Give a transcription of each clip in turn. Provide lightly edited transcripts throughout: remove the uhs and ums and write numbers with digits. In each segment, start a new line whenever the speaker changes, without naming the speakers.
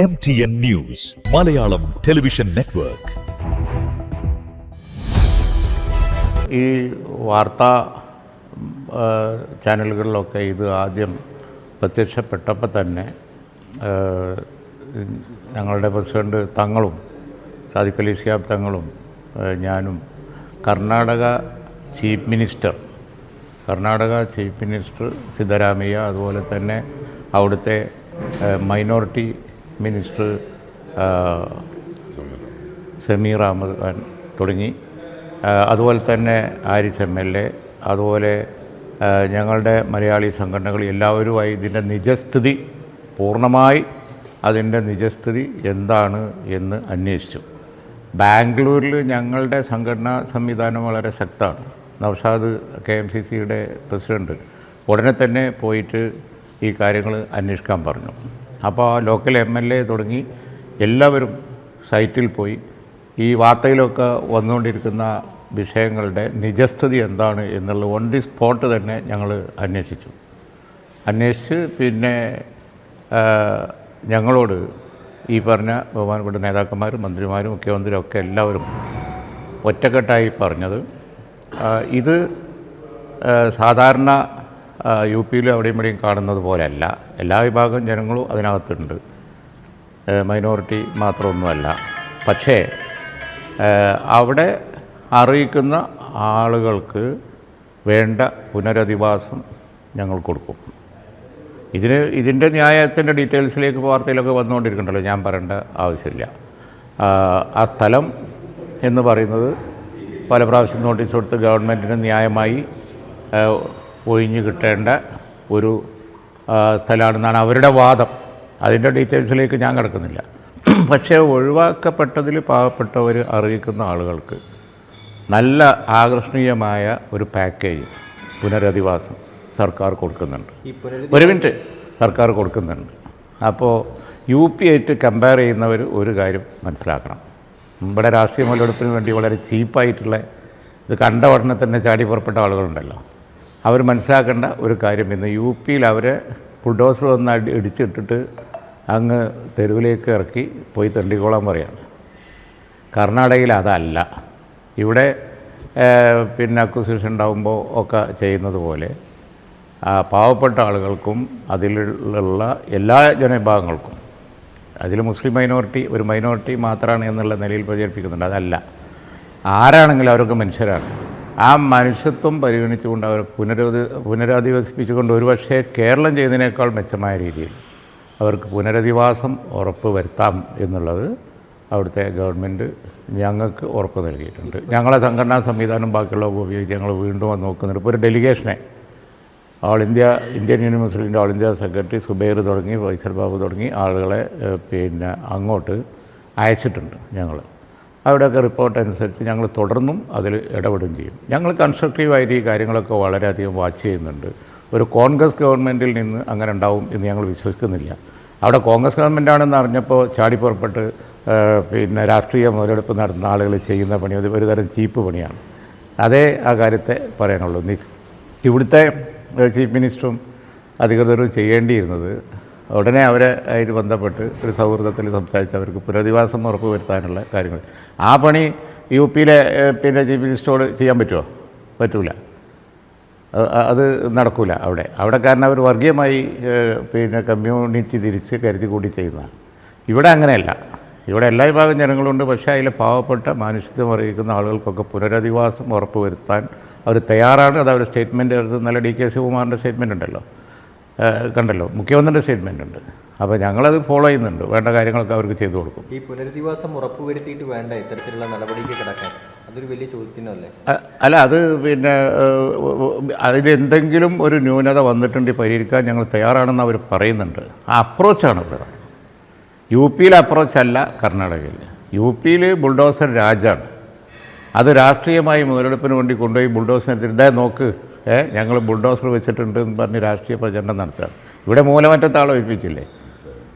MTN News, Malayalam Television Network.
ഈ വാർത്താ ചാനലുകളിലൊക്കെ ഇത് ആദ്യം പ്രത്യക്ഷപ്പെട്ടപ്പോൾ തന്നെ ഞങ്ങളുടെ പ്രസിഡന്റ് തങ്ങളും സാദിഖ് അലി ശിഹാബ് തങ്ങളും ഞാനും കർണാടക ചീഫ് മിനിസ്റ്റർ സിദ്ധരാമയ്യ, അതുപോലെ തന്നെ അവിടുത്തെ മൈനോറിറ്റി മിനിസ്റ്റർ സമീർ അഹമ്മദ് ഖാൻ തുടങ്ങി, അതുപോലെ തന്നെ ആരിസ് MLA, അതുപോലെ ഞങ്ങളുടെ മലയാളി സംഘടനകൾ എല്ലാവരുമായി ഇതിൻ്റെ നിജസ്ഥിതി പൂർണ്ണമായി അതിൻ്റെ നിജസ്ഥിതി എന്താണ് എന്ന് അന്വേഷിച്ചു. ബാംഗ്ലൂരിൽ ഞങ്ങളുടെ സംഘടനാ സംവിധാനം വളരെ ശക്തമാണ്. നൗഷാദ് KMCCയുടെ പ്രസിഡൻറ്റ് ഉടനെ തന്നെ പോയിട്ട് ഈ കാര്യങ്ങൾ അന്വേഷിക്കാൻ പറഞ്ഞു. അപ്പോൾ ലോക്കൽ MLA തുടങ്ങി എല്ലാവരും സൈറ്റിൽ പോയി ഈ വാർത്തയിലൊക്കെ വന്നുകൊണ്ടിരിക്കുന്ന വിഷയങ്ങളുടെ നിജസ്ഥിതി എന്താണ് എന്നുള്ളത് ഓൺ ദി സ്പോട്ട് തന്നെ ഞങ്ങൾ അന്വേഷിച്ച് പിന്നെ ഞങ്ങളോട് ഈ പറഞ്ഞ ബഹുമാനപ്പെട്ട നേതാക്കന്മാരും മന്ത്രിമാരും മുഖ്യമന്ത്രിയും ഒക്കെ എല്ലാവരും ഒറ്റക്കെട്ടായി പറഞ്ഞത് ഇത് സാധാരണ UP-യിലും അവിടെയും ഇവിടെയും കാണുന്നത് പോലെയല്ല. എല്ലാ വിഭാഗം ജനങ്ങളും അതിനകത്തുണ്ട്, മൈനോറിറ്റി മാത്രമൊന്നുമല്ല. പക്ഷേ അവിടെ അറിയിക്കുന്ന ആളുകൾക്ക് വേണ്ട പുനരധിവാസം ഞങ്ങൾ കൊടുക്കും. ഇതിൻ്റെ ന്യായത്തിൻ്റെ ഡീറ്റെയിൽസിലേക്ക് വാർത്തയിലൊക്കെ വന്നുകൊണ്ടിരിക്കണ്ടല്ലോ, ഞാൻ പറയേണ്ട ആവശ്യമില്ല. ആ സ്ഥലം എന്ന് പറയുന്നത് പല പ്രാവശ്യം നോട്ടീസ് കൊടുത്ത് ഗവൺമെൻറ്റിന് ന്യായമായി ഒഴിഞ്ഞു കിട്ടേണ്ട ഒരു സ്ഥലമാണെന്നാണ് അവരുടെ വാദം. അതിൻ്റെ ഡീറ്റെയിൽസിലേക്ക് ഞാൻ കിടക്കുന്നില്ല. പക്ഷേ ഒഴിവാക്കപ്പെട്ടതിൽ പാവപ്പെട്ടവർ അറിയിക്കുന്ന ആളുകൾക്ക് നല്ല ആകർഷണീയമായ ഒരു പാക്കേജ് പുനരധിവാസം സർക്കാർ കൊടുക്കുന്നുണ്ട്. ഒരു മിനിറ്റ്, സർക്കാർ കൊടുക്കുന്നുണ്ട്. അപ്പോൾ UP ആയിട്ട് കമ്പയർ ചെയ്യുന്നവർ ഒരു കാര്യം മനസ്സിലാക്കണം. ഇവിടെ രാഷ്ട്രീയ മുതലെടുപ്പിന് വേണ്ടി വളരെ ചീപ്പായിട്ടുള്ള ഇത് കണ്ട ഉടനെ തന്നെ ചാടി പുറപ്പെട്ട ആളുകളുണ്ടല്ലോ, അവർ മനസ്സിലാക്കേണ്ട ഒരു കാര്യം, ഇന്ന് UP-യിൽ അവരെ ബുൾഡോസർ വന്ന് ഇടിച്ചിട്ടിട്ട് അങ്ങ് തെരുവിലേക്ക് ഇറക്കി പോയി തെണ്ടിക്കോളാൻ പറയാണ്. കർണാടകയിൽ അതല്ല. ഇവിടെ പിന്നെ അക്വിസിഷൻ ഉണ്ടാകുമ്പോൾ ഒക്കെ ചെയ്യുന്നത് പോലെ പാവപ്പെട്ട ആളുകൾക്കും അതിലുള്ള എല്ലാ ജനവിഭാഗങ്ങൾക്കും, അതിൽ മുസ്ലിം മൈനോറിറ്റി ഒരു മൈനോറിറ്റി മാത്രമാണ് എന്നുള്ള നിലയിൽ പ്രചരിപ്പിക്കുന്നുണ്ട്. അതല്ല, ആരാണെങ്കിലും അവരൊക്കെ മനുഷ്യരാണ്. ആ മനുഷ്യത്വം പരിഗണിച്ചുകൊണ്ട് അവർ പുനരധിവസിപ്പിച്ചുകൊണ്ട് ഒരുപക്ഷേ കേരളം ചെയ്യുന്നതിനേക്കാൾ മെച്ചമായ രീതിയിൽ അവർക്ക് പുനരധിവാസം ഉറപ്പ് വരുത്താം എന്നുള്ളത് അവിടുത്തെ ഗവൺമെൻറ് ഞങ്ങൾക്ക് ഉറപ്പ് നൽകിയിട്ടുണ്ട്. ഞങ്ങളെ സംഘടനാ സംവിധാനം ബാക്കിയുള്ളവ ഉപയോഗിച്ച് ഞങ്ങൾ വീണ്ടും വന്ന് നോക്കുന്നുണ്ട്. ഇപ്പോൾ ഒരു ഡെലിഗേഷനെ ഇന്ത്യൻ യൂണിയൻ മുസ്ലിം ലീഗിൻ്റെ ഓൾ ഇന്ത്യ സെക്രട്ടറി സുബൈർ തുടങ്ങി ഫൈസൽ ബാബു തുടങ്ങി ആളുകളെ പിന്നെ അങ്ങോട്ട് അയച്ചിട്ടുണ്ട്. അവിടെയൊക്കെ റിപ്പോർട്ട് അനുസരിച്ച് ഞങ്ങൾ തുടർന്നും അതിൽ ഇടപെടുകയും ചെയ്യും. ഞങ്ങൾ കൺസ്ട്രക്റ്റീവായിട്ട് ഈ കാര്യങ്ങളൊക്കെ വളരെയധികം വാച്ച് ചെയ്യുന്നുണ്ട്. ഒരു കോൺഗ്രസ് ഗവൺമെൻറ്റിൽ നിന്ന് അങ്ങനെ ഉണ്ടാവും എന്ന് ഞങ്ങൾ വിശ്വസിക്കുന്നില്ല. അവിടെ കോൺഗ്രസ് ഗവൺമെൻറ്റാണെന്ന് അറിഞ്ഞപ്പോൾ ചാടിപ്പുറപ്പെട്ട് പിന്നെ രാഷ്ട്രീയ മുതലെടുപ്പ് നടത്തുന്ന ആളുകൾ ചെയ്യുന്ന പണി അത് ഒരു തരം ചീപ്പ് പണിയാണ്. അതേ ആ കാര്യത്തെ പറയാനുള്ളൂ. ഇവിടുത്തെ ചീഫ് മിനിസ്റ്ററും അധികൃതരും ചെയ്യേണ്ടിയിരുന്നത് ഉടനെ അവരെ അതിൽ ബന്ധപ്പെട്ട് ഒരു സൗഹൃദത്തിൽ സംസാരിച്ച് അവർക്ക് പുനരധിവാസം ഉറപ്പ് വരുത്താനുള്ള കാര്യങ്ങൾ. ആ പണി UP-യിലെ പിന്നെ ചീഫ് മിനിസ്റ്ററോട് ചെയ്യാൻ പറ്റൂല. അത് നടക്കില്ല. അവിടെ കാരണം അവർ വർഗീയമായി പിന്നെ കമ്മ്യൂണിറ്റി തിരിച്ച് കരുതി കൂടി ചെയ്യുന്നതാണ്. ഇവിടെ അങ്ങനെയല്ല. ഇവിടെ എല്ലാ വിഭാഗം ജനങ്ങളുണ്ട്. പക്ഷേ അതിലെ പാവപ്പെട്ട മനുഷ്യത്വം അറിയിക്കുന്ന ആളുകൾക്കൊക്കെ പുനരധിവാസം ഉറപ്പ് വരുത്താൻ അവർ തയ്യാറാണ്. അത് അവർ സ്റ്റേറ്റ്മെൻറ്റ് എടുത്ത് നല്ല DK ശിവകുമാറിൻ്റെ സ്റ്റേറ്റ്മെൻറ്റ് ഉണ്ടല്ലോ, കണ്ടല്ലോ, മുഖ്യമന്ത്രിയുടെ സ്റ്റേറ്റ്മെൻ്റ് ഉണ്ട്. അപ്പോൾ ഞങ്ങളത് ഫോളോ ചെയ്യുന്നുണ്ട്. വേണ്ട കാര്യങ്ങളൊക്കെ അവർക്ക് ചെയ്തു കൊടുക്കും.
ഈ പുനരധിവാസം ഉറപ്പുവരുത്തിയിട്ട് വേണ്ട ഇത്തരത്തിലുള്ള നടപടിക്ക് കിടക്കാൻ അതൊരു വലിയ ചോദ്യമല്ലേ?
അല്ല, അത് പിന്നെ അതിലെന്തെങ്കിലും ഒരു ന്യൂനത വന്നിട്ടുണ്ടെങ്കിൽ പരിഹരിക്കാൻ ഞങ്ങൾ തയ്യാറാണെന്ന് അവർ പറയുന്നുണ്ട്. ആ അപ്രോച്ചാണ് ഇവിടെ. UP-യിലെ അപ്രോച്ചല്ല കർണാടകയിൽ. UP-യിൽ ബുൾഡോസർ രാജാണ്. അത് രാഷ്ട്രീയമായി മുതലെടുപ്പിന് വേണ്ടി കൊണ്ടുപോയി ബുൾഡോസറിനെതിരെ നോക്ക് ഞങ്ങൾ ബുൾഡോസർ വെച്ചിട്ടുണ്ട് എന്ന് പറഞ്ഞ് രാഷ്ട്രീയ പ്രചരണം നടത്തുകയാണ്. ഇവിടെ മൂലമറ്റത്തെ ആളെ ഒഴിപ്പിച്ചില്ലേ?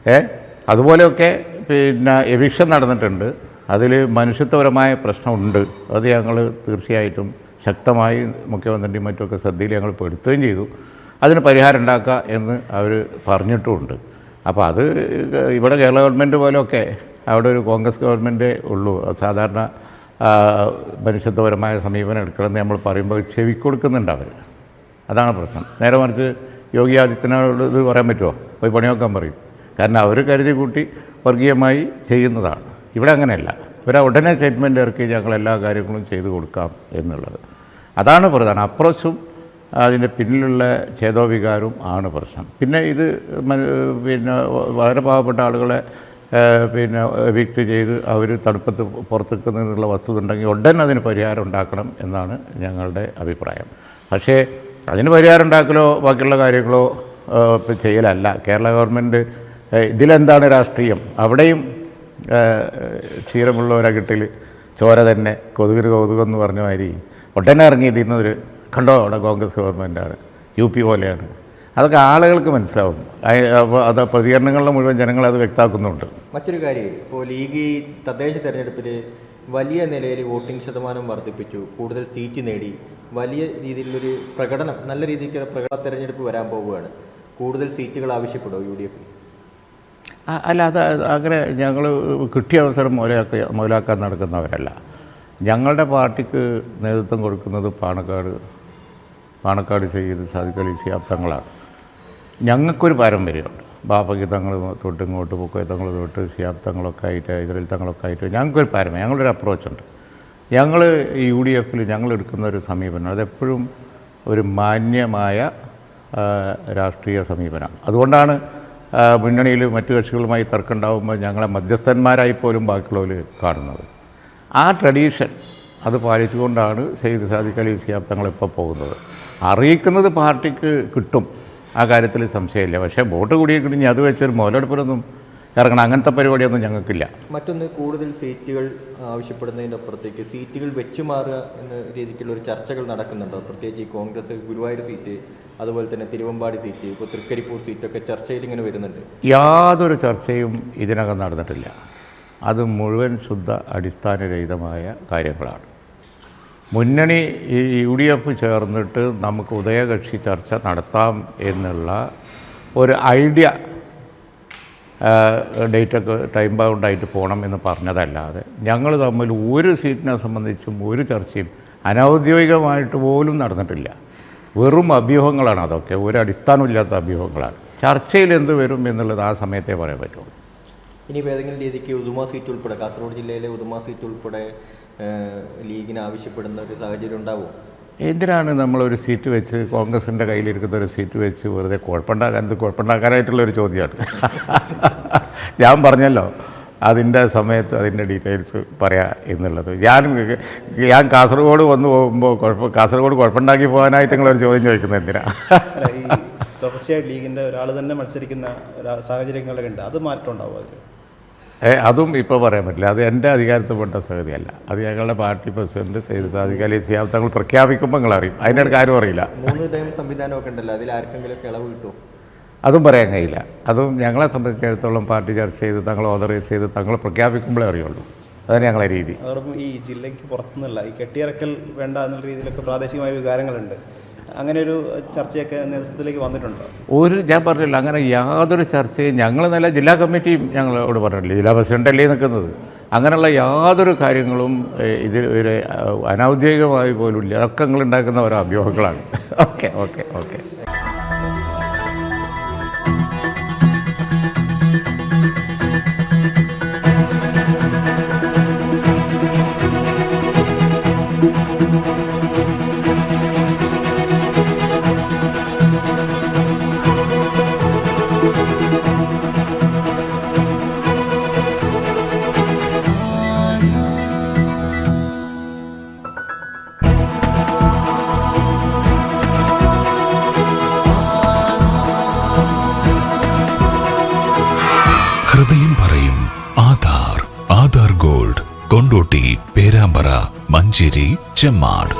അതുപോലെയൊക്കെ പിന്നെ എവിക്ഷൻ നടന്നിട്ടുണ്ട്. അതിൽ മനുഷ്യത്വപരമായ പ്രശ്നമുണ്ട്. അത് ഞങ്ങൾ തീർച്ചയായിട്ടും ശക്തമായി മുഖ്യമന്ത്രിയും മറ്റുമൊക്കെ ശ്രദ്ധയിൽ ഞങ്ങൾ പെടുത്തുകയും ചെയ്തു. അതിന് പരിഹാരം ഉണ്ടാക്കുക എന്ന് അവർ പറഞ്ഞിട്ടുമുണ്ട്. അപ്പോൾ അത് ഇവിടെ കേരള ഗവൺമെൻറ് പോലെയൊക്കെ അവിടെ ഒരു കോൺഗ്രസ് ഗവൺമെൻറ്റേ ഉള്ളൂ സാധാരണ മനുഷ്യത്വപരമായ സമീപനം എടുക്കണമെന്ന് നമ്മൾ പറയുമ്പോൾ ചെവിക്കൊടുക്കുന്നുണ്ട് അവർ. അതാണ് പ്രശ്നം. നേരെ മറിച്ച് യോഗി ആദിത്യനാഥോട് ഇത് പറയാൻ പറ്റുമോ? പോയി പണിയൊക്കാൻ പറയും. കാരണം അവർ കരുതി കൂട്ടി വർഗീയമായി ചെയ്യുന്നതാണ്. ഇവിടെ അങ്ങനെയല്ല. ഇവരെ ഉടനെ സ്റ്റേറ്റ്മെൻറ്റ് ഇറക്കി ഞങ്ങൾ എല്ലാ കാര്യങ്ങളും ചെയ്തു കൊടുക്കാം എന്നുള്ളത്. അതാണ് പ്രധാനം. അപ്രോച്ചും അതിൻ്റെ പിന്നിലുള്ള ഛേദോവികാരവും ആണ് പ്രശ്നം. പിന്നെ ഇത് പിന്നെ വളരെ പാവപ്പെട്ട ആളുകളെ പിന്നെ എവിക്റ്റ് ചെയ്ത് അവർ തണുപ്പത്ത് പുറത്തേക്കുന്നതിനുള്ള വസ്തുത ഉണ്ടെങ്കിൽ ഉടനെ അതിന് പരിഹാരം ഉണ്ടാക്കണം എന്നാണ് ഞങ്ങളുടെ അഭിപ്രായം. പക്ഷേ അതിന് പരിഹാരം ഉണ്ടാക്കലോ ബാക്കിയുള്ള കാര്യങ്ങളോ ചെയ്യലല്ല. കേരള ഗവൺമെൻറ് ഇതിലെന്താണ് രാഷ്ട്രീയം? അവിടെയും ക്ഷീരമുള്ള ഒരകിട്ടിൽ ചോര തന്നെ കൊതുകിന് കൗതുകം എന്ന് പറഞ്ഞ മാതിരി ഉടനെ ഇറങ്ങിയിരിക്കുന്നൊരു കണ്ടോ അവിടെ കോൺഗ്രസ് ഗവൺമെൻറ്റാണ്, UP പോലെയാണ്. അതൊക്കെ ആളുകൾക്ക് മനസ്സിലാവും. അപ്പോൾ അത് പ്രതികരണങ്ങളിലെ മുഴുവൻ ജനങ്ങളത് വ്യക്തമാക്കുന്നുണ്ട്.
മറ്റൊരു കാര്യം, ഇപ്പോൾ ലീഗ് തദ്ദേശ തെരഞ്ഞെടുപ്പിൽ വലിയ നിലയിൽ വോട്ടിംഗ് ശതമാനം വർദ്ധിപ്പിച്ചു, കൂടുതൽ സീറ്റ് നേടി, വലിയ രീതിയിലുള്ളൊരു പ്രകടനം, നല്ല രീതിക്ക് പ്രകടന തെരഞ്ഞെടുപ്പ് വരാൻ പോവുകയാണ്. കൂടുതൽ സീറ്റുകൾ ആവശ്യപ്പെടുമോ UDF?
അല്ല, അത് അങ്ങനെ ഞങ്ങൾ കിട്ടിയ അവസരം മുതലാക്കാൻ നടക്കുന്നവരല്ല. ഞങ്ങളുടെ പാർട്ടിക്ക് നേതൃത്വം കൊടുക്കുന്നത് പാണക്കാട് ചെയ്ത് സാദിഖ് അലി ശിഹാബ് തങ്ങളാണ്. ഞങ്ങൾക്കൊരു പാരമ്പര്യമുണ്ട്. ബാപ്പയ്ക്ക് തങ്ങൾ തൊട്ട് ഇങ്ങോട്ട് പൊക്കോയ തങ്ങൾ തൊട്ട് ശിഹാബ് തങ്ങളൊക്കെ ആയിട്ട് ഇസ്രായേൽ തങ്ങളൊക്കെ ആയിട്ട് ഞങ്ങൾക്കൊരു പാരമ്പര്യം, ഞങ്ങളൊരു അപ്രോച്ചുണ്ട്. ഞങ്ങൾ UDF ഞങ്ങൾ എടുക്കുന്ന ഒരു സമീപനം അതെപ്പോഴും ഒരു മാന്യമായ രാഷ്ട്രീയ സമീപനമാണ്. അതുകൊണ്ടാണ് മുന്നണിയിൽ മറ്റു കക്ഷികളുമായി തർക്കം ഉണ്ടാകുമ്പോൾ ഞങ്ങളെ മധ്യസ്ഥന്മാരായി പോലും ബാക്കിയുള്ളവർ കാണുന്നത്. ആ ട്രഡീഷൻ അത് പാലിച്ചുകൊണ്ടാണ് സെയ്ദ് സാദിഖ് അലി ശിഹാബ് തങ്ങളിപ്പോൾ പോകുന്നത്. അറിയിക്കുന്നത് പാർട്ടിക്ക് കിട്ടും, ആ കാര്യത്തിൽ സംശയമില്ല. പക്ഷേ വോട്ട് കൂടിയിക്കിഞ്ഞ് അത് വെച്ചൊരു മുതലെടുപ്പിനൊന്നും ഇറങ്ങണം, അങ്ങനത്തെ പരിപാടിയൊന്നും ഞങ്ങൾക്കില്ല.
മറ്റൊന്ന്, കൂടുതൽ സീറ്റുകൾ ആവശ്യപ്പെടുന്നതിൻ്റെ അപ്പുറത്തേക്ക് സീറ്റുകൾ വെച്ചു മാറുക എന്ന രീതിക്കുള്ള ഒരു ചർച്ചകൾ നടക്കുന്നുണ്ടോ? പ്രത്യേകിച്ച് ഈ കോൺഗ്രസ് ഗുരുവായൂർ സീറ്റ്, അതുപോലെ തന്നെ തിരുവമ്പാടി സീറ്റ്, ഇപ്പോൾ തൃക്കരിപ്പൂർ സീറ്റൊക്കെ ചർച്ചയിൽ ഇങ്ങനെ വരുന്നുണ്ട്.
യാതൊരു ചർച്ചയും ഇതിനകം നടന്നിട്ടില്ല. അത് മുഴുവൻ ശുദ്ധ അടിസ്ഥാനരഹിതമായ കാര്യങ്ങളാണ്. മുന്നണി UDF ചേർന്നിട്ട് നമുക്ക് ഉദയകക്ഷി ചർച്ച നടത്താം എന്നുള്ള ഒരു ഐഡിയ ഡേറ്റൊക്കെ ടൈം ബൗണ്ടായിട്ട് പോകണം എന്ന് പറഞ്ഞതല്ലാതെ ഞങ്ങൾ തമ്മിൽ ഒരു സീറ്റിനെ സംബന്ധിച്ചും ഒരു ചർച്ചയും അനൗദ്യോഗികമായിട്ട് പോലും നടന്നിട്ടില്ല. വെറും അഭ്യൂഹങ്ങളാണ് അതൊക്കെ, ഒരു അടിസ്ഥാനമില്ലാത്ത അഭ്യൂഹങ്ങളാണ്. ചർച്ചയിൽ എന്ത് വരും എന്നുള്ളത് ആ സമയത്തേ പറയാൻ പറ്റുള്ളൂ.
ഇനിയിപ്പോൾ ഏതെങ്കിലും രീതിക്ക് ഉദുമ സീറ്റ് ഉൾപ്പെടെ, കാസർഗോഡ് ജില്ലയിലെ ഉദുമ സീറ്റ് ഉൾപ്പെടെ ലീഗിന് ആവശ്യപ്പെടുന്ന ഒരു സാഹചര്യം ഉണ്ടാവുമോ?
എന്തിനാണ് നമ്മളൊരു സീറ്റ് വെച്ച് കോൺഗ്രസിൻ്റെ കയ്യിലിരിക്കുന്ന ഒരു സീറ്റ് വെച്ച് വെറുതെ കുഴപ്പമുണ്ടാക്കാനായിട്ടുള്ളൊരു ചോദ്യമാണ്. ഞാൻ പറഞ്ഞല്ലോ അതിൻ്റെ സമയത്ത് അതിൻ്റെ ഡീറ്റെയിൽസ് പറയാം എന്നുള്ളത്. ഞാൻ കാസർഗോഡ് വന്ന് പോകുമ്പോൾ കാസർഗോഡ് കുഴപ്പമുണ്ടാക്കി പോകാനായിട്ട് നിങ്ങളൊരു ചോദ്യം ചോദിക്കുന്നത് എന്തിനാ?
ഈ തുടർച്ചയായിട്ട് ലീഗിൻ്റെ ഒരാൾ തന്നെ മത്സരിക്കുന്ന സാഹചര്യങ്ങളൊക്കെ ഉണ്ട്, അത് മാറ്റം ഉണ്ടാവും അതിൽ?
അതും ഇപ്പോൾ പറയാൻ പറ്റില്ല. അത് എൻ്റെ അധികാരത്തിൽപ്പെട്ട സംഗതിയല്ല. അത് ഞങ്ങളുടെ പാർട്ടി പ്രസിഡന്റ് സെയ്ദ് സാദിഖ് അലി ശിഹാബ് തങ്ങൾ പ്രഖ്യാപിക്കുമ്പോൾ നിങ്ങൾ അറിയും. അതിനിടയ്ക്ക് ആരും അറിയില്ല.
3 ടൈം സംവിധാനമൊക്കെ ഉണ്ടല്ലോ, അതിൽ ആർക്കെങ്കിലും ഇളവ് കിട്ടുമോ?
അതും പറയാൻ കഴിയില്ല. അതും ഞങ്ങളെ സംബന്ധിച്ചിടത്തോളം പാർട്ടി ചർച്ച ചെയ്ത് തങ്ങൾ ഓതറൈസ് ചെയ്ത് തങ്ങൾ പ്രഖ്യാപിക്കുമ്പോഴേ അറിയുള്ളൂ. അതാണ് ഞങ്ങളെ രീതി.
അതോടൊപ്പം ഈ ജില്ലയ്ക്ക് പുറത്തുനിന്നല്ല, ഈ കെട്ടിയിറക്കൽ വേണ്ട എന്നുള്ള രീതിയിലൊക്കെ പ്രാദേശികമായ വികാരങ്ങളുണ്ട്. അങ്ങനെ ഒരു ചർച്ചയൊക്കെ നേതൃത്വത്തിലേക്ക് വന്നിട്ടുണ്ടോ? ഞാൻ പറഞ്ഞില്ല, അങ്ങനെ യാതൊരു ചർച്ചയും ഞങ്ങൾ നല്ല ജില്ലാ കമ്മിറ്റിയും ഞങ്ങളോട് പറഞ്ഞില്ല. ജില്ലാ പ്രസിഡൻ്റല്ലേ നിൽക്കുന്നത്. അങ്ങനെയുള്ള യാതൊരു കാര്യങ്ങളും ഇതിൽ ഒരു അനൗദ്യോഗികമായി പോലും ഇല്ല. അതൊക്കെ നിങ്ങൾ ഉണ്ടാക്കുന്ന ഓരോ അഭ്യൂഹങ്ങളാണ്. Okay okay okay.
ഹൃദയം പറയും ആധാർ ഗോൾഡ്, കൊണ്ടോട്ടി, പേരാമ്പ്ര, മഞ്ചേരി, ചെമ്മാട്.